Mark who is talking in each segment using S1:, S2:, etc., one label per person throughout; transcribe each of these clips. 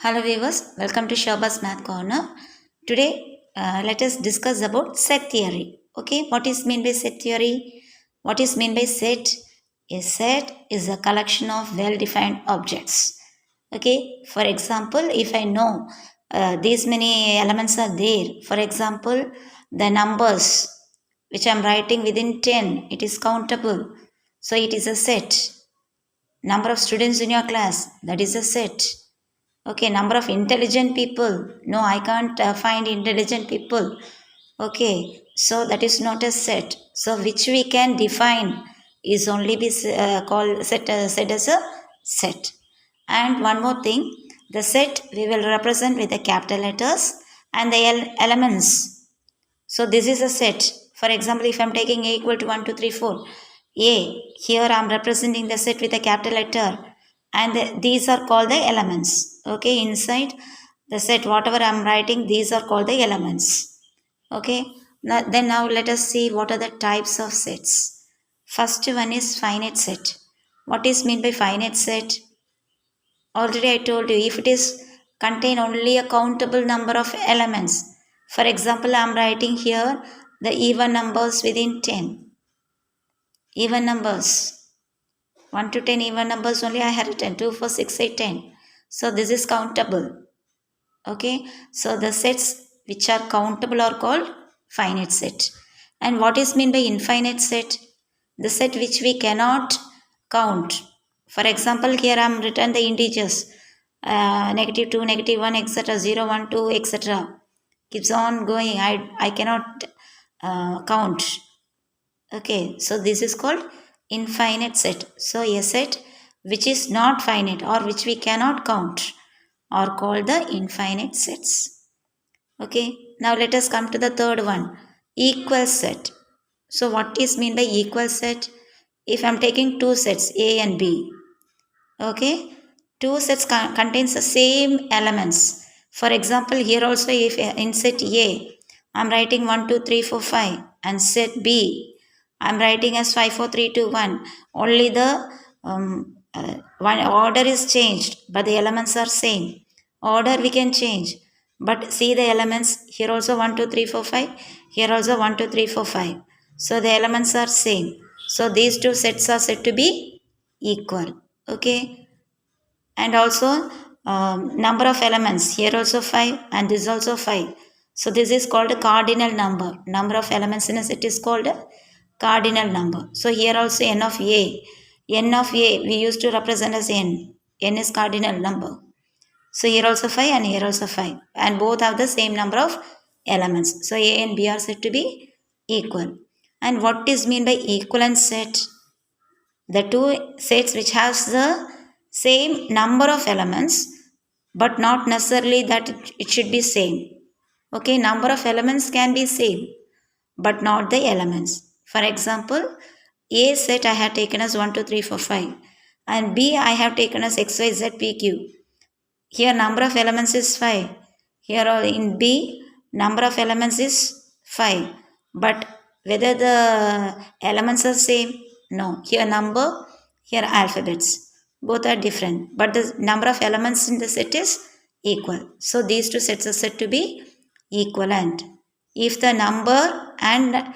S1: Hello viewers, welcome to Shobha's Math Corner. Today, let us discuss about set theory. Okay, what is meant by set theory? What is meant by set? A set is a collection of well-defined objects. Okay, for example, if I know these many elements are there, for example, the numbers which I am writing within 10, it is countable. So it is a set. Number of students in your class, that is a set. Okay, number of intelligent people. No, I can't find intelligent people. Okay, so that is not a set. So which we can define is only be called set as a set. And one more thing, the set we will represent with the capital letters and the elements. So this is a set. For example, if I am taking A equal to 1, 2, 3, 4, A, here I am representing the set with a capital letter and these are called the elements. Okay, inside the set, whatever I am writing, these are called the elements. Okay, now let us see what are the types of sets. First one is finite set. What is meant by finite set? Already I told you, if it is contain only a countable number of elements. For example, I am writing here the even numbers within 10. Even numbers. 1 to 10 even numbers only I had written. 2, 4, 6, 8, 10. So this is countable. Okay. So the sets which are countable are called finite set. And what is meant by infinite set? The set which we cannot count. For example, here I am written the integers. Negative 2, negative 1, etc. 0, 1, 2, etc. Keeps on going. I cannot count. Okay, so this is called infinite set. So a set which is not finite or which we cannot count are called the infinite sets. Okay, now let us come to the third one, equal set. So what is mean by equal set? If I am taking two sets A and B, okay, two sets contains the same elements. For example, here also if in set A, I am writing 1, 2, 3, 4, 5 and set B, I am writing as 5, 4, 3, 2, 1. Only the one order is changed, but the elements are same. Order we can change, but see the elements here also 1, 2, 3, 4, 5. Here also 1, 2, 3, 4, 5. So the elements are same. So these two sets are said to be equal. Okay, and also number of elements here also 5 and this also 5. So this is called a cardinal number of elements in a set is called a cardinal number. So here also n of a we used to represent as n is cardinal number. So here also 5 and here also 5 and both have the same number of elements. So a and b are said to be equal. And what is mean by equivalent set? The two sets which has the same number of elements but not necessarily that it should be same. Okay, number of elements can be same but not the elements. For example, A set I have taken as 1, 2, 3, 4, 5 and B I have taken as X, Y, Z, P, Q. Here number of elements is 5. Here in B number of elements is 5. But whether the elements are same? No. Here number, here alphabets. Both are different. But the number of elements in the set is equal. So these two sets are said to be equivalent. If the number and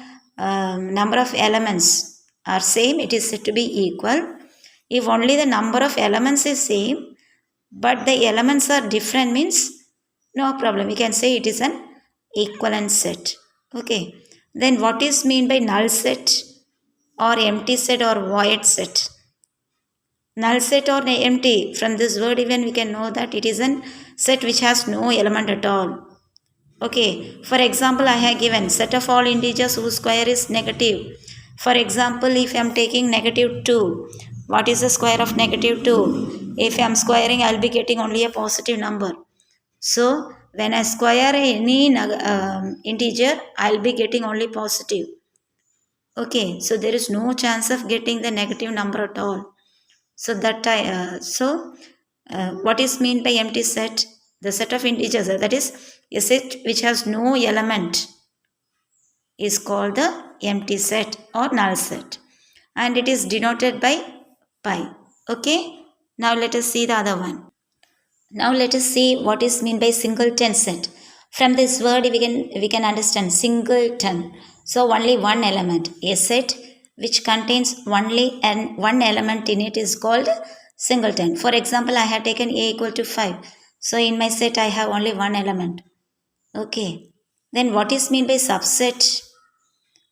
S1: number of elements are same, it is said to be equal. If only the number of elements is same, but the elements are different means no problem. We can say it is an equivalent set. Okay. Then what is mean by null set or empty set or void set? Null set or empty, from this word even we can know that it is a set which has no element at all. Okay, for example, I have given set of all integers whose square is negative. For example, if I am taking negative 2, what is the square of negative 2? If I am squaring, I will be getting only a positive number. So, when I square any integer, I will be getting only positive. Okay, so there is no chance of getting the negative number at all. So what is mean by empty set? The set of integers, that is a set which has no element, is called the empty set or null set, and it is denoted by pi. Okay, now let us see the other one. Now let us see what is meant by singleton set. From this word we can understand singleton. So only one element. A set which contains only and one element in it is called singleton. For example, I have taken A equal to 5. So in my set I have only one element. Okay. Then what is meant by subset?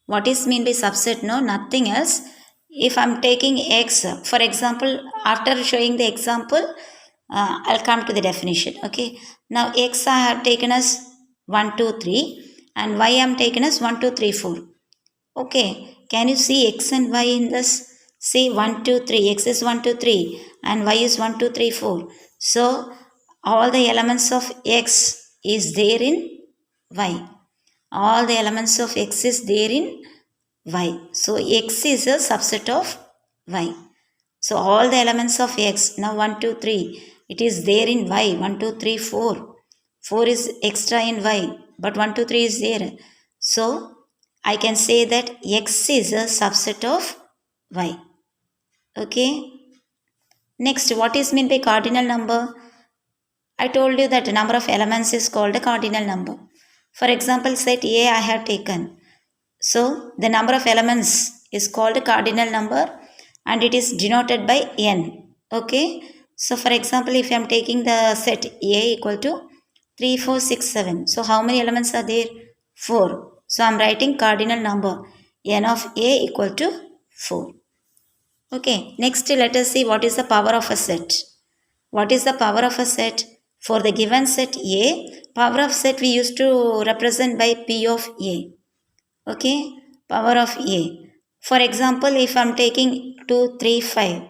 S1: What is mean by subset? No, nothing else. If I'm taking x, for example, after showing the example, I'll come to the definition. Okay. Now x I have taken as 1, 2, 3 and y I am taken as 1, 2, 3, 4. Okay. Can you see x and y in this? See 1, 2, 3. X is 1, 2, 3 and y is 1, 2, 3, 4. So all the elements of x is there in y. All the elements of x is there in y. So x is a subset of y. So all the elements of x, now 1, 2, 3, it is there in y. 1, 2, 3, 4. 4 is extra in y, but 1, 2, 3 is there. So I can say that x is a subset of y. Okay. Next, what is meant by cardinal number? I told you that the number of elements is called a cardinal number. For example, set A I have taken. So the number of elements is called a cardinal number and it is denoted by n. Okay. So for example, if I am taking the set A equal to 3, 4, 6, 7. So how many elements are there? 4. So I am writing cardinal number n of A equal to 4. Okay. Next let us see what is the power of a set. What is the power of a set? For the given set A, power of set we used to represent by P of A. Okay, power of A. For example, if I am taking 2, 3, 5,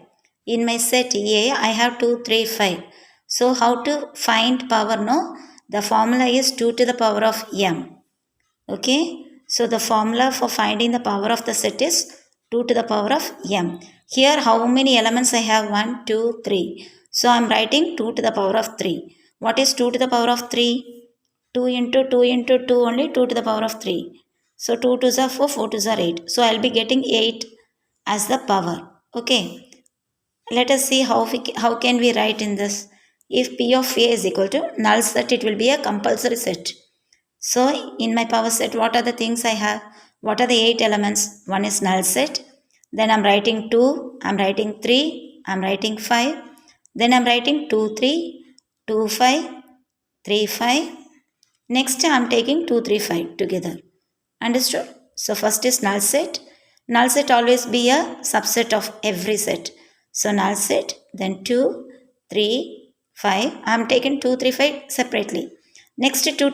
S1: in my set A, I have 2, 3, 5. So, how to find power? No, the formula is 2 to the power of m. Okay, so the formula for finding the power of the set is 2 to the power of m. Here, how many elements I have? 1, 2, 3. So, I am writing 2 to the power of 3. What is 2 to the power of 3? 2 into 2 into 2 only 2 to the power of 3. So 2 2s are 4, 4 2s are 8. So I'll be getting 8 as the power. Okay. Let us see how can we write in this. If P of A is equal to null set, it will be a compulsory set. So in my power set, what are the things I have? What are the 8 elements? One is null set. Then I'm writing 2. I'm writing 3. I'm writing 5. Then I'm writing 2 3, 2 5, 3 5. Next I'm taking 2 3 5 together. Understood? So first is null set. Null set always be a subset of every set. So null set, then 2, 3, 5. I am taken 2, 3, 5 separately. Next 2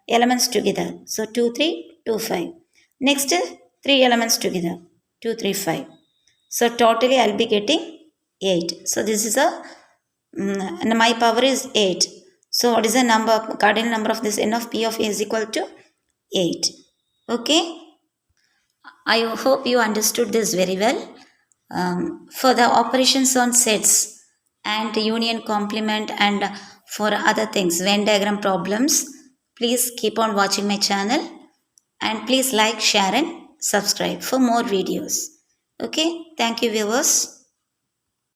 S1: elements together. So 2, 3, 2, 5. Next 3 elements together. 2, 3, 5. So totally I will be getting 8. So this is and my power is 8. So what is the number, cardinal number of this n of P of A is equal to 8. Okay. I hope you understood this very well. For the operations on sets and union complement and for other things, Venn diagram problems, please keep on watching my channel and please like, share and subscribe for more videos. Okay. Thank you viewers.